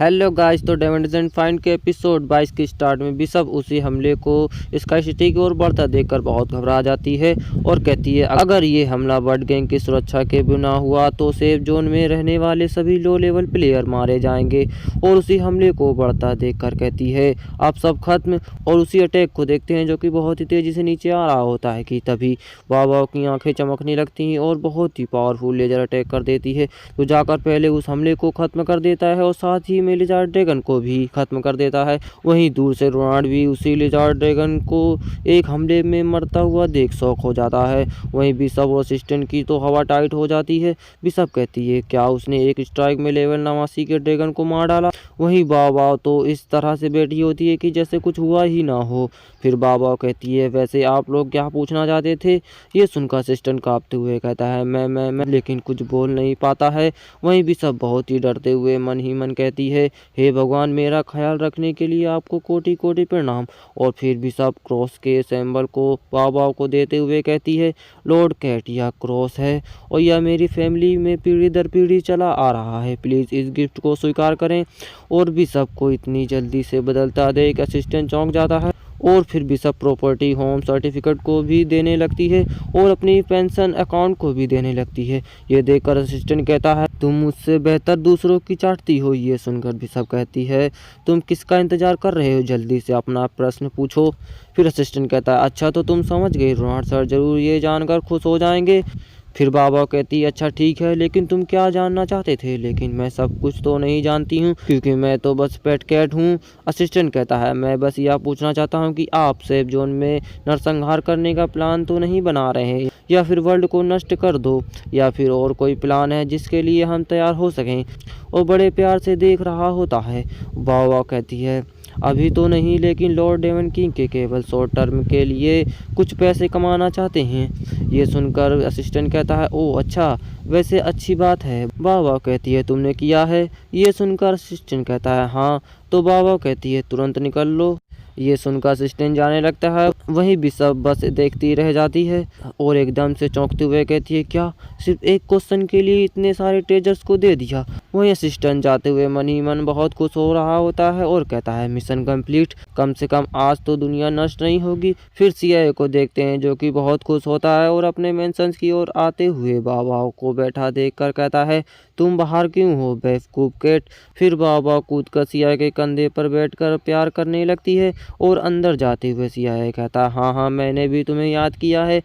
Hello guys, तो David and find के episode 22 के स्टार्ट में बिशप उसी हमले को स्काई सिटी की ओर बढ़ता देखकर बहुत घबरा जाती है और कहती है अगर ये हमला बर्ड गैंग की सुरक्षा के बिना हुआ तो सेफ जोन में रहने वाले सभी लो लेवल प्लेयर मारे जाएंगे। और उसी हमले को बढ़ता देखकर कहती है आप सब खत्म। और उसी अटैक को देखते हैं जो कि बहुत ही तेजी से नीचे आ रहा होता है कि तभी बाबा की आंखें चमकने लगती हैं और बहुत ही पावरफुल लेजर अटैक कर देती है। तो जाकर पहले उस हमले को खत्म कर देता है और साथ ही में लिजार्ड ड्रैगन को भी खत्म कर देता है। वहीं दूर से रोनाल्ड भी उसी लिजार्ड ड्रैगन को एक हमले में मरता हुआ देख शॉक हो जाता है। वहीं बिशप और असिस्टेंट की तो हवा टाइट हो जाती है। बिशप कहती है क्या उसने एक स्ट्राइक में लेवल 89 के ड्रैगन को मार डाला। वहीं बाबा तो इस तरह से बैठी होती है कि जैसे कुछ हुआ ही ना हो। फिर बाबा कहती है वैसे आप लोग क्या पूछना चाहते थे। ये सुनकर असिस्टेंट कांपते हुए कहता है मैं लेकिन कुछ बोल नहीं पाता है। वहीं बिशप बहुत ही डरते हुए मन ही मन कहती है हे भगवान, मेरा ख्याल रखने के लिए आपको कोटि कोटि प्रणाम। और फिर बिशप क्रॉस के सिंबल को बाबा को देते हुए कहती है लॉर्ड कैट यह क्रॉस है और यह मेरी फैमिली में पीढ़ी दर पीढ़ी चला आ रहा है, प्लीज़ इस गिफ्ट को स्वीकार करें। और बिशप को इतनी जल्दी से बदलता देख असिस्टेंट चौंक जाता है और फिर बिशप प्रॉपर्टी होम सर्टिफिकेट को भी देने लगती है और अपनी पेंशन अकाउंट को भी देने लगती है। ये देखकर असिस्टेंट कहता है तुम मुझसे बेहतर दूसरों की चाटती हो। ये सुनकर बिशप कहती है तुम किसका इंतजार कर रहे हो, जल्दी से अपना प्रश्न पूछो। फिर असिस्टेंट कहता है अच्छा तो तुम समझ गए, रोनाल्ड सर जरूर ये जानकर खुश हो जाएंगे। फिर बाबा कहती है अच्छा ठीक है, लेकिन तुम क्या जानना चाहते थे। लेकिन मैं सब कुछ तो नहीं जानती हूँ क्योंकि मैं तो बस पेट कैट हूँ। असिस्टेंट कहता है मैं बस यह पूछना चाहता हूँ कि आप सेफ जोन में नरसंहार करने का प्लान तो नहीं बना रहे हैं या फिर वर्ल्ड को नष्ट कर दो, या फिर और कोई प्लान है जिसके लिए हम तैयार हो सकें। और बड़े प्यार से देख रहा होता है। बाबा कहती है अभी तो नहीं, लेकिन लॉर्ड डेवन किंग के केवल शॉर्ट टर्म के लिए कुछ पैसे कमाना चाहते हैं। ये सुनकर असिस्टेंट कहता है ओह अच्छा, वैसे अच्छी बात है। बाबा कहती है तुमने किया है। ये सुनकर असिस्टेंट कहता है हाँ। तो बाबा कहती है तुरंत निकल लो। ये सुनकर असिस्टेंट जाने लगता है। वहीं बिशप बस देखती रह जाती है और एकदम से चौंकते हुए कहती है क्या सिर्फ एक क्वेश्चन के लिए इतने सारे ट्रेजर्स को दे दिया। वहीं असिस्टेंट जाते हुए मन ही मन बहुत खुश हो रहा होता है और कहता है मिशन कंप्लीट, कम से कम आज तो दुनिया नष्ट नहीं होगी। फिर सीआईए को देखते हैं जो कि बहुत खुश होता है और अपने मेंशंस की ओर आते हुए बाबा को बैठा देखकर कहता है तुम बाहर क्यों हो बेवकूफ कैट। फिर बाबा कूद कर सीआईए के कंधे पर बैठकर प्यार करने लगती है और अंदर जाते हुए सीआईए कहता है हाँ मैंने भी तुम्हें याद किया है।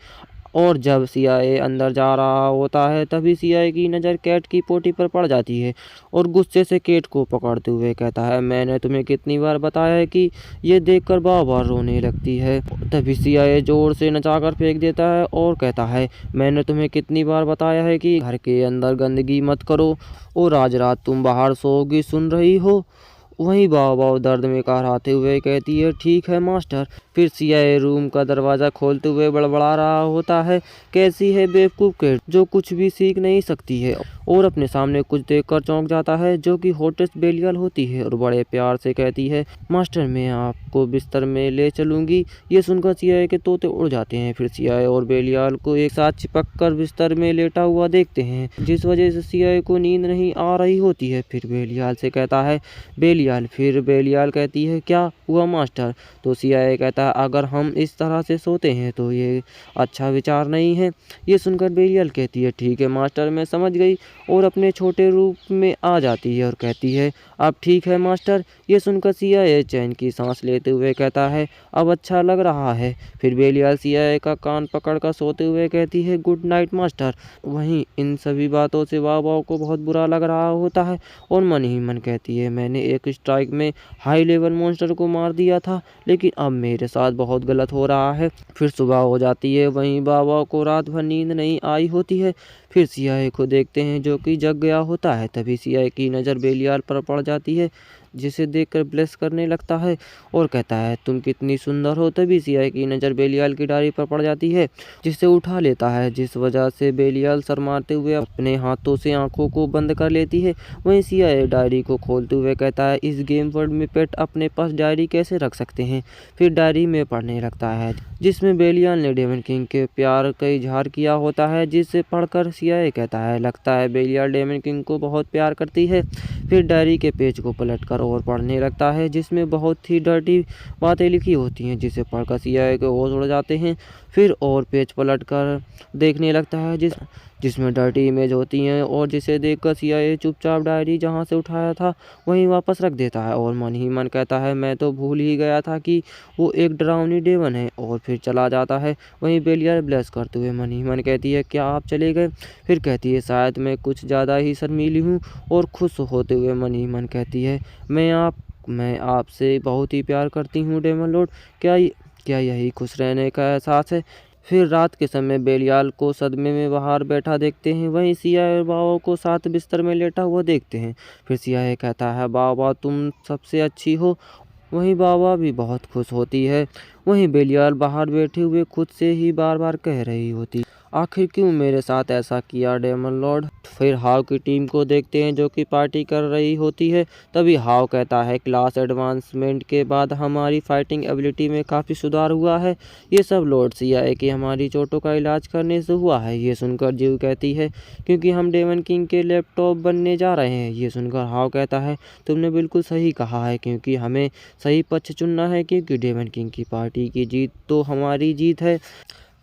और जब सीआईए अंदर जा रहा होता है तभी सीआईए की नज़र कैट की पोटी पर पड़ जाती है और गुस्से से कैट को पकड़ते हुए कहता है मैंने तुम्हें कितनी बार बताया है कि ये देखकर बार बार रोने लगती है। तभी सीआईए जोर से नचाकर फेंक देता है और कहता है मैंने तुम्हें कितनी बार बताया है कि घर के अंदर गंदगी मत करो और आज रात तुम बाहर सोओगी, सुन रही हो। वहीं बाबा दर्द में कराहते हुए कहती है ठीक है मास्टर। फिर सीआईए रूम का दरवाज़ा खोलते हुए बड़बड़ा रहा होता है कैसी है बेवकूफ़ कैट जो कुछ भी सीख नहीं सकती है। और अपने सामने कुछ देखकर चौंक जाता है जो कि होटेस बेलियल होती है और बड़े प्यार से कहती है मास्टर मैं आपको बिस्तर में ले चलूँगी। ये सुनकर सीआईए के तोते उड़ जाते हैं। फिर सीआईए और बेलियल को एक साथ चिपक कर बिस्तर में लेटा हुआ देखते हैं जिस वजह से सीआईए को नींद नहीं आ रही होती है। फिर बेलियल से कहता है बेलियल। फिर बेलियल कहती है क्या हुआ मास्टर। तो सीआईए कहता है अगर हम इस तरह से सोते हैं तो ये अच्छा विचार नहीं है। ये सुनकर बेलियल कहती है ठीक है मास्टर मैं समझ गई और अपने छोटे रूप में आ जाती है और कहती है अब ठीक है मास्टर। ये सुनकर सीआईए चैन की सांस लेते हुए कहता है अब अच्छा लग रहा है। फिर बेलियल सीआईए का कान पकड़कर सोते हुए कहती है गुड नाइट मास्टर। वहीं इन सभी बातों से बाबा को बहुत बुरा लग रहा होता है और मन ही मन कहती है मैंने एक स्ट्राइक में हाई लेवल मॉन्स्टर को मार दिया था, लेकिन अब मेरे साथ बहुत गलत हो रहा है। फिर सुबह हो जाती है। वहीं बाबा को रात भर नींद नहीं आई होती है। फिर सीआईए को देखते हैं जो कि जग गया होता है। तभी सीआईए की नज़र बेलियल पर पड़ जाती है जिसे देखकर ब्लेस करने लगता है और कहता है तुम कितनी सुंदर हो। तभी सीआईए की नज़र बेलियल की डायरी पर पड़ जाती है जिसे उठा लेता है जिस वजह से बेलियल शर्माते हुए अपने हाथों से आंखों को बंद कर लेती है। वहीं सीआईए डायरी को खोलते हुए कहता है इस गेम वर्ल्ड में पेट अपने पास डायरी कैसे रख सकते हैं। फिर डायरी में पढ़ने लगता है जिसमें बेलियल ने डेवन किंग के प्यार का इजहार किया होता है जिसे पढ़कर सीआईए कहता है लगता है बेलियल डेवन किंग को बहुत प्यार करती है। फिर डायरी के पेज को पलटकर और पढ़ने लगता है, जिसमें बहुत ही डर्टी बातें लिखी होती हैं, जिसे पढ़कर CIA के होश उड़ जाते हैं। फिर और पेज पलटकर देखने लगता है जिसमें डर्टी इमेज होती हैं, और जिसे देखकर CIA चुपचाप डायरी जहाँ से उठाया था वहीं वापस रख देता है और मन ही मन कहता है, मैं तो भूल ही गया था कि वो एक डरावनी डेमन है, और फिर चला जाता है। वहीं बेलियर ब्लश करते हुए मन ही मन कहती है, क्या आप चले गए? फिर कहती है, शायद मैं कुछ ज़्यादा ही शर्मीली हूँ, और खुश होते हुए मन ही मन कहती है, मैं आपसे बहुत ही प्यार करती हूँ डेमन लॉर्ड। क्या यही खुश रहने का एहसास है? फिर रात के समय बेलियाल को सदमे में बाहर बैठा देखते हैं। वहीं CIA बाबा को साथ बिस्तर में लेटा हुआ देखते हैं। फिर CIA कहता है, बाबा तुम सबसे अच्छी हो। वहीं बाबा भी बहुत खुश होती है। वहीं बेलियाल बाहर बैठे हुए खुद से ही बार बार कह रही होती, आखिर क्यों मेरे साथ ऐसा किया डेमन लॉर्ड? फिर हाव की टीम को देखते हैं जो कि पार्टी कर रही होती है। तभी हाव कहता है, क्लास एडवांसमेंट के बाद हमारी फाइटिंग एबिलिटी में काफ़ी सुधार हुआ है। ये सब लॉर्ड CIA की हमारी चोटों का इलाज करने से हुआ है। ये सुनकर जीव कहती है, क्योंकि हम डेमन किंग के लैपटॉप बनने जा रहे हैं। ये सुनकर हाव कहता है, तुमने बिल्कुल सही कहा है, क्योंकि हमें सही पक्ष चुनना है, क्योंकि डेमन किंग की पार्टी की जीत तो हमारी जीत है।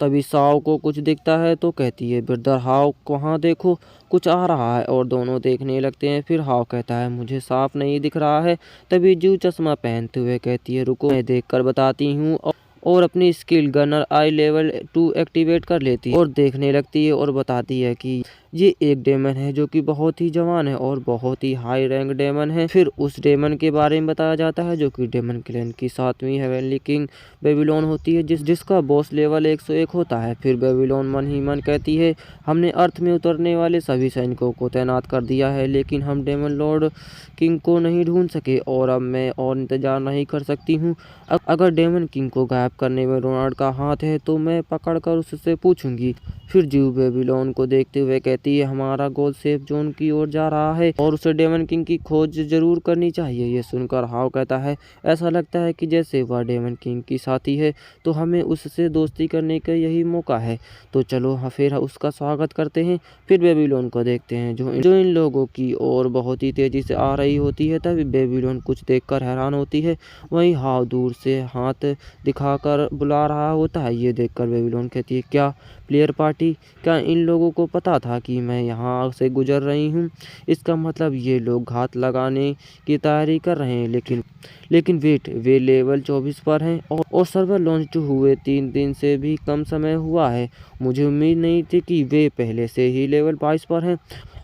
तभी साव को कुछ दिखता है तो कहती है, ब्रदर हाव वहाँ देखो, कुछ आ रहा है, और दोनों देखने लगते हैं। फिर हाव कहता है, मुझे साफ नहीं दिख रहा है। तभी जू चश्मा पहनते हुए कहती है, रुको मैं देखकर बताती हूँ, और अपनी स्किल गनर आई लेवल 2 एक्टिवेट कर लेती है और देखने लगती है और बताती है कि ये एक डेमन है जो कि बहुत ही जवान है और बहुत ही हाई रैंक डेमन है। फिर उस डेमन के बारे में बताया जाता है जो कि डेमन क्लैन की 7वीं हेवनली किंग बेबीलोन होती है, जिसका बॉस लेवल 101 होता है। फिर बेबीलोन मन ही मन कहती है, हमने अर्थ में उतरने वाले सभी सैनिकों को तैनात कर दिया है, लेकिन हम डेमन लॉर्ड किंग को नहीं ढूंढ सके, और अब मैं और इंतजार नहीं कर सकती हूँ। अगर डेमन किंग को गायब करने में रोनाल्ड का हाथ है तो मैं पकड़कर उससे पूछूंगी। फिर जीव बेबीलोन को देखते हुए कहती है, हमारा गोल सेफ जोन की ओर जा रहा है और उसे डेमन किंग की खोज जरूर करनी चाहिए। ये सुनकर हाव कहता है, ऐसा लगता है कि जैसे वह डेमन किंग की साथी है तो हमें उससे दोस्ती करने का यही मौका है, तो चलो फिर उसका स्वागत करते हैं। फिर बेबीलोन को देखते हैं जो इन लोगों की ओर बहुत ही तेजी से आ रही होती है। तभी बेबीलोन कुछ देखकर हैरान होती है। वहीं हाव दूर से हाथ दिखाकर बुला रहा होता है। ये देखकर बेबीलोन कहती है, क्या प्लेयर पार्टी? क्या इन लोगों को पता था कि मैं यहाँ से गुजर रही हूँ? इसका मतलब ये लोग घात लगाने की तैयारी कर रहे हैं। लेकिन वेट, वे लेवल 24 पर हैं और सर्वर लॉन्च हुए 3 दिन से भी कम समय हुआ है। मुझे उम्मीद नहीं थी कि वे पहले से ही लेवल 22 पर हैं।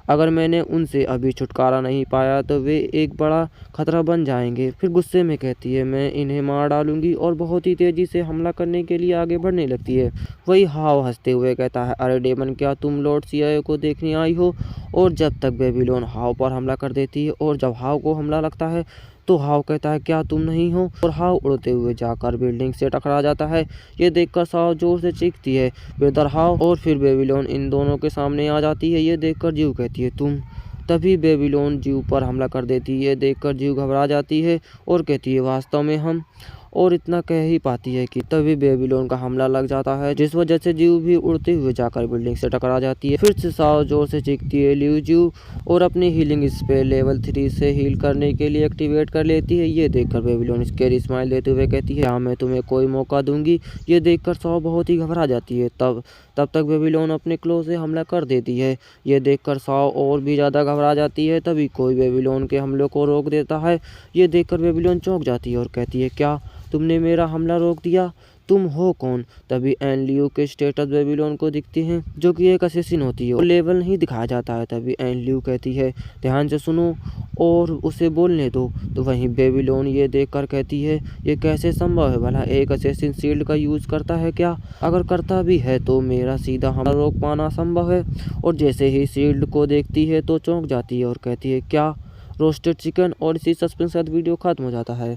अगर मैंने उनसे अभी छुटकारा नहीं पाया तो वे एक बड़ा खतरा बन जाएंगे। फिर गुस्से में कहती है, मैं इन्हें मार डालूंगी, और बहुत ही तेजी से हमला करने के लिए आगे बढ़ने लगती है। वही हाव हंसते हुए कहता है, अरे डेमन, क्या तुम लॉर्ड CIA को देखने आई हो? और जब तक बेबीलोन हाव पर हमला कर देती है, और जब हाव को हमला लगता है तो हाव कहता है, क्या तुम नहीं हो? और हाव उड़ते हुए जाकर बिल्डिंग से टकरा जाता है। ये देखकर साव जोर से चीखती है, ब्रदर हाव, और फिर बेबीलोन इन दोनों के सामने आ जाती है। ये देखकर जीव कहती है, तुम। तभी बेबीलोन जीव पर हमला कर देती है। ये देखकर जीव घबरा जाती है और कहती है, वास्तव में हम, और इतना कह ही पाती है कि तभी बेबीलोन का हमला लग जाता है, जिस वजह से जीव भी उड़ते हुए जाकर बिल्डिंग से टकरा जाती है। फिर से साव जोर से चीखती है, ल्यू जीव, और अपनी हीलिंग स्पेल लेवल 3 से हील करने के लिए एक्टिवेट कर लेती है। ये देखकर बेबीलोन स्केरी स्माइल देते हुए कहती है, हाँ मैं तुम्हें कोई मौका दूंगी। ये देखकर साव बहुत ही घबरा जाती है। तब तक बेबीलोन अपने क्लो से हमला कर देती है। ये देखकर साव और भी ज़्यादा घबरा जाती है। तभी कोई बेबीलोन के हमले को रोक देता है। ये देखकर बेबीलोन चौंक जाती है और कहती है, क्या तुमने मेरा हमला रोक दिया? तुम हो कौन? तभी एनलियू के स्टेटस बेबीलोन को दिखती हैं, जो कि एक असैसिन होती है और लेवल नहीं दिखाया जाता है। तभी एनलियू कहती है, ध्यान से सुनो और उसे बोलने दो। तो वहीं बेबीलोन ये देखकर कहती है, ये कैसे संभव है? भला एक असैसिन शील्ड का यूज़ करता है क्या? अगर करता भी है तो मेरा सीधा हमला रोक पाना संभव है। और जैसे ही शील्ड को देखती है तो चौंक जाती है और कहती है, क्या रोस्टेड चिकन? और इसी सस्पेंस के साथ वीडियो खत्म हो जाता है।